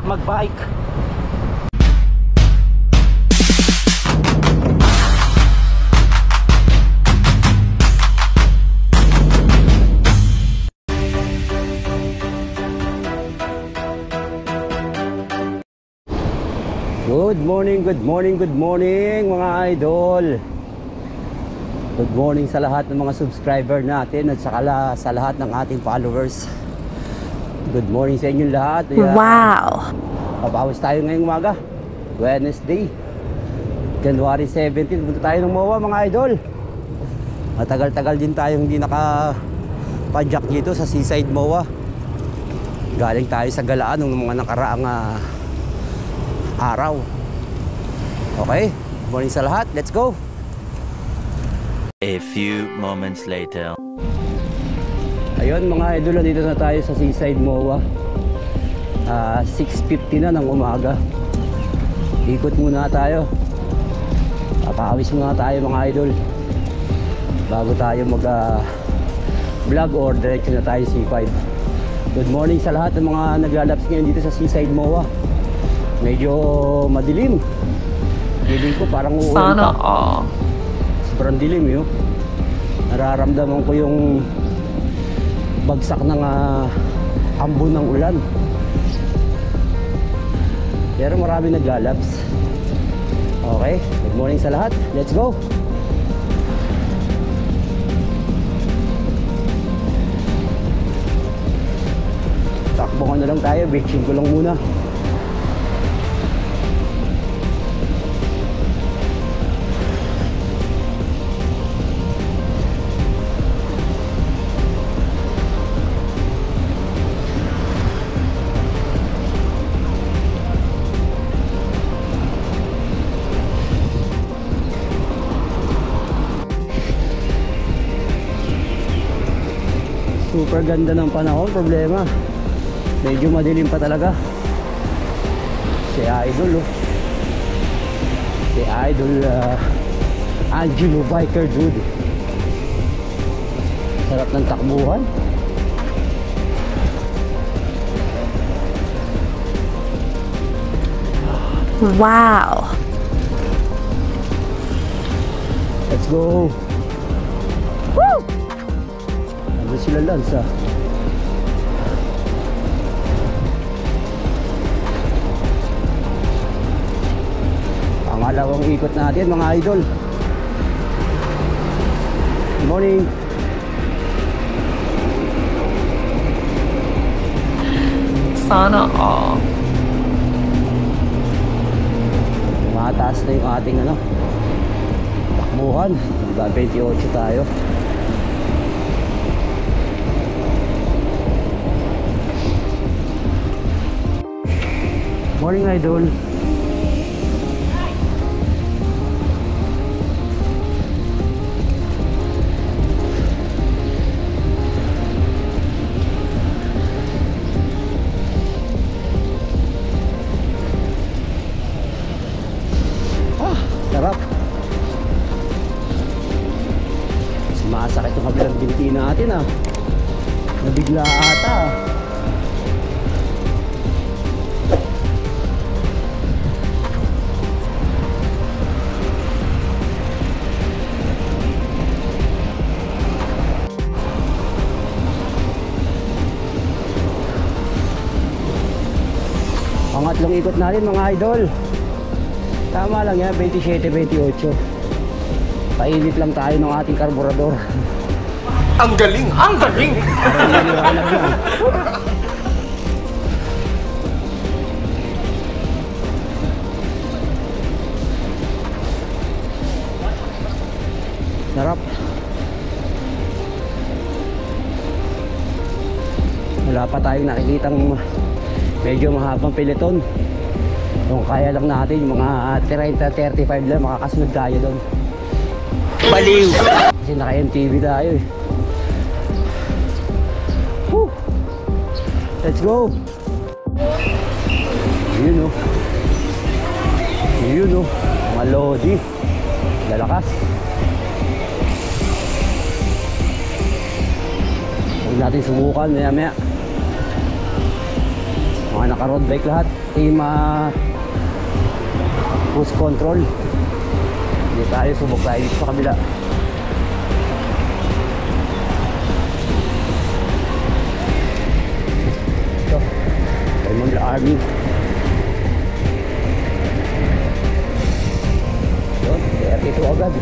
mag-bike. Good morning mga idol. Good morning sa lahat ng mga subscriber natin at sa lahat ng ating followers. Good morning sa inyo lahat. Wow! Pabawas tayo ngayong umaga, Wednesday, January 17. Punta tayo ng MOA mga idol. Matagal-tagal din tayong hindi nakapadyak dito sa Seaside MOA. Galing tayo sa galaan ng mga nakaraang araw. Okay, good morning sa lahat. Let's go. A few moments later. Ayun mga idol, dito na tayo sa Seaside MOA. 6:50 na ng umaga. Ikot muna tayo. Papawis muna tayo mga idol bago tayo mag vlog or diretso na tayo C5. Good morning sa lahat ng mga naglalaps ngayon dito sa Seaside MOA. Medyo madilim. Feeling ko parang uulan Sana pa. all. Sobrang dilim yun. Nararamdaman ko yung bagsak ng ambon ng ulan. Pero marami naglalabs. Okay, good morning sa lahat. Let's go. Takbo na lang tayo. Bitching ko lang muna. Super ganda ng panahon. Problema, medyo madilim pa talaga. Si Idol Si Idol Angelo Biker Dude. Sarap ng takbuhan. Wow! Let's go. Woo! Ano sila Lance Pangalawang ikot natin mga idol. Good morning. Sana all. Mataas na yung ating takbuhan. 28 tayo. Morning idol. Sarap. Sumasakit yung kabilang binti natin Nabigla ata Pangatlong ikot natin mga idol. Tama lang yan, 27-28. Painit lang tayo ng ating karburador. Ang galing! Ang galing! Sarap. Wala pa tayong nakikitang medyo mahabang peloton. Kung kaya lang natin yung mga 30-35 lang, makakasunod tayo doon. Baliw! Kasi naka-MTV tayo Woo! Let's go! Yun mga Lodi. Lalakas. Huwag natin subukan maya maya. Mga naka-road bike lahat. Team cruise control. Hindi tayo, subok tayo dito sa kabila. Ito, Raymond Army. Yun, kaya ito agad.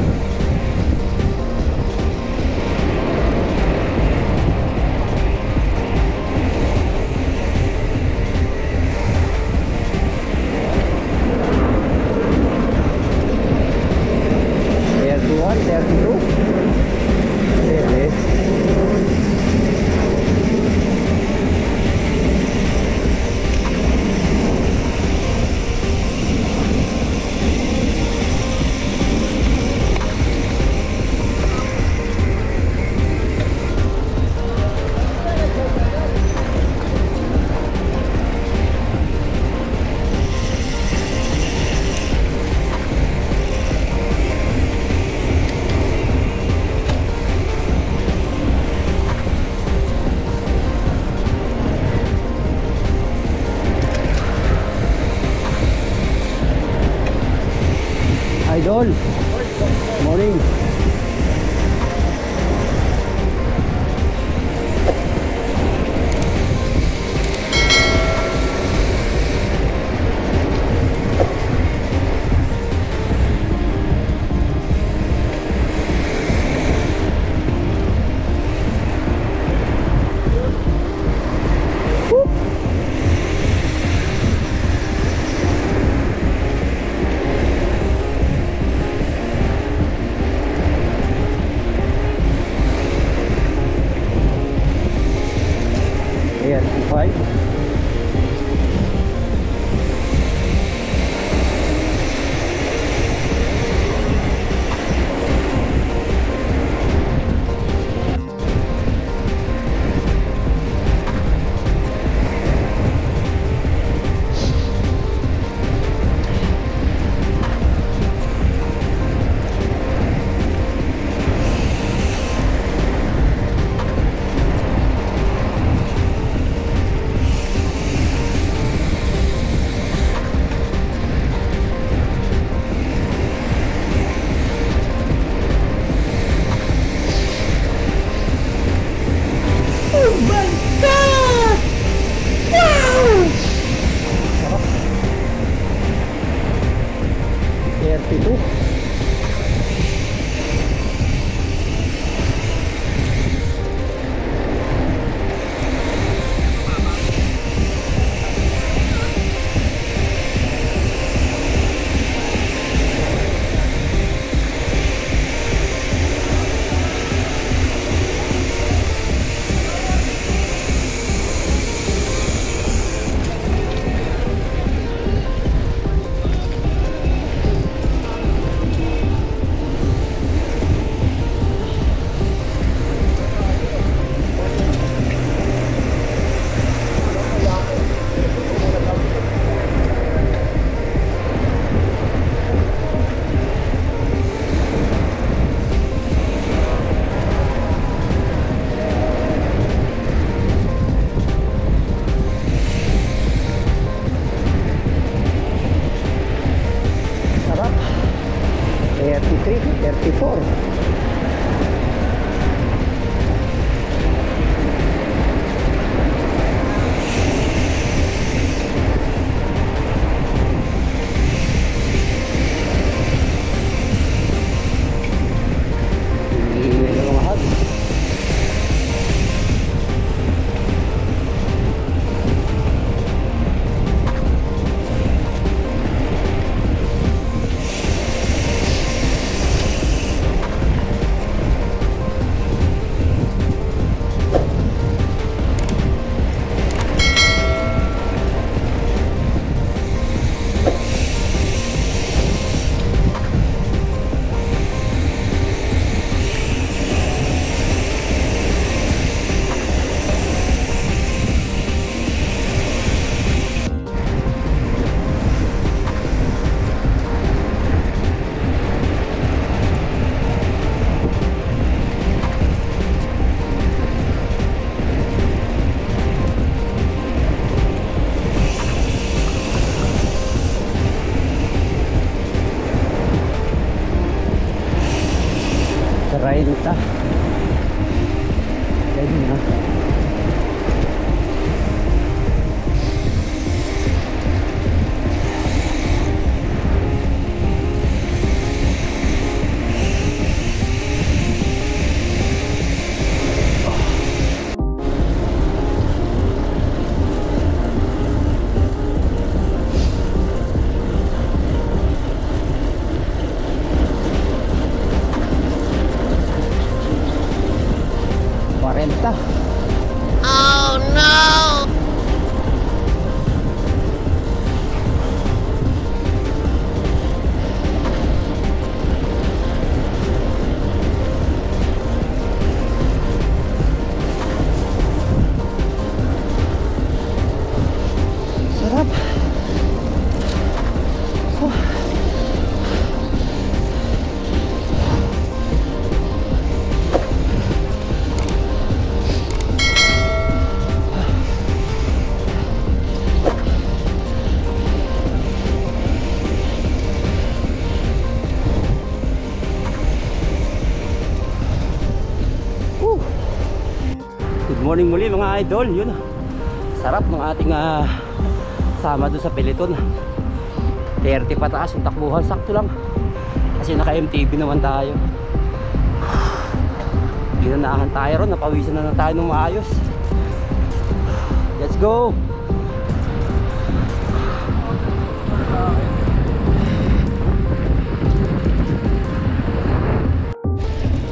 Idol, morning. 30. Pwede na. Oh no! Sarap. Good morning muli mga idol. Yun, sarap ng ating sama doon sa Peliton. 30 pataas yung takbuhan, sakto lang kasi naka MTB naman tayo. Ginanahan tayo ron, napawisan na tayo ng maayos. Let's go.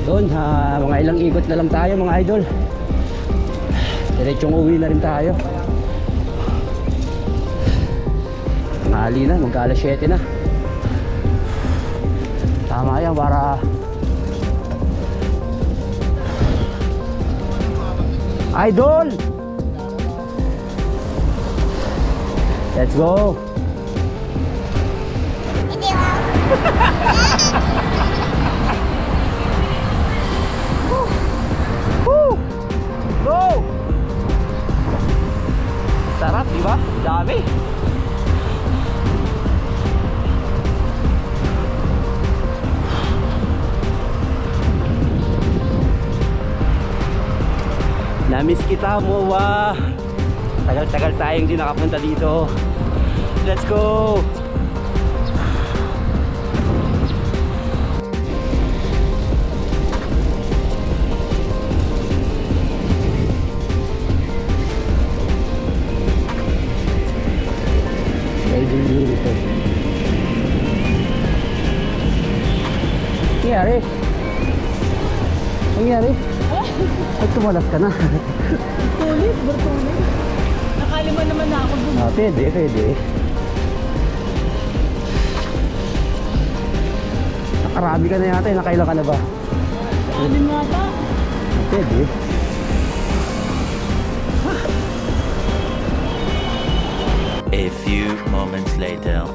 Doon, mga ilang ikot na lang tayo mga idol. Diretsong uwi na rin tayo. Ngali na, magka alas 7 na. Tama yan para idol! Let's go! Go! Sarap, di ba? Dami. Namiss kita mo, wah. Tagal-tagal tayong di nakapunta dito. Let's go. Nangyari? Nangyari? Ay, tumalas ka na. Tulis, bertulis. Nakalima naman na ako dun. Pwede, pwede. Nakarami ka na yata, nakailan ka na ba? Anim nga ata. Pwede. A few moments later.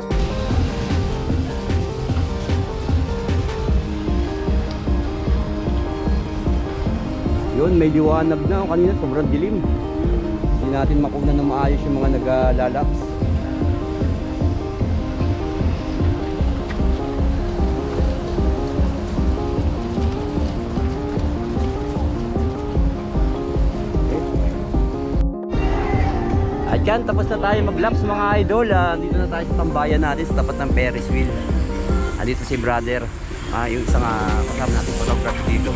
Yun, may liwanag na. Kanina sobrang dilim. Hindi natin makuha na maayos yung mga naglalaks. At yan, tapos na tayo mag-laps mga idol. Dito na tayo sa tambayan natin sa tapat ng Ferris wheel. Dito si brother, yung isang kasama natin photographer dito.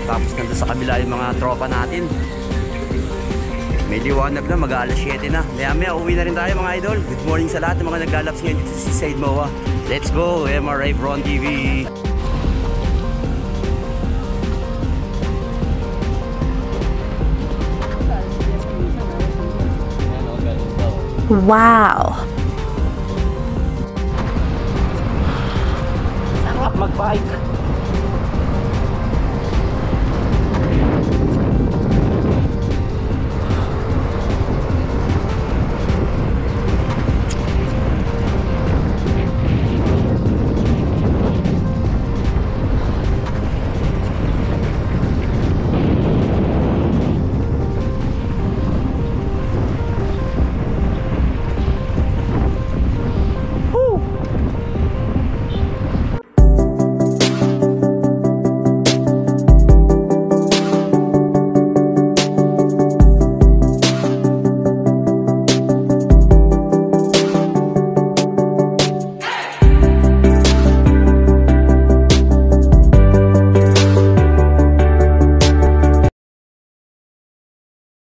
Tapos nandun sa kabila yung mga tropa natin. May liwanag na, mag-aalas 7 na. Maya uwi na rin tayo mga idol. Good morning sa lahat ng mga naglalaps ngayon dito sa Said Moa. Let's go, MRA Bron TV. Wow! Sarap mag-bike.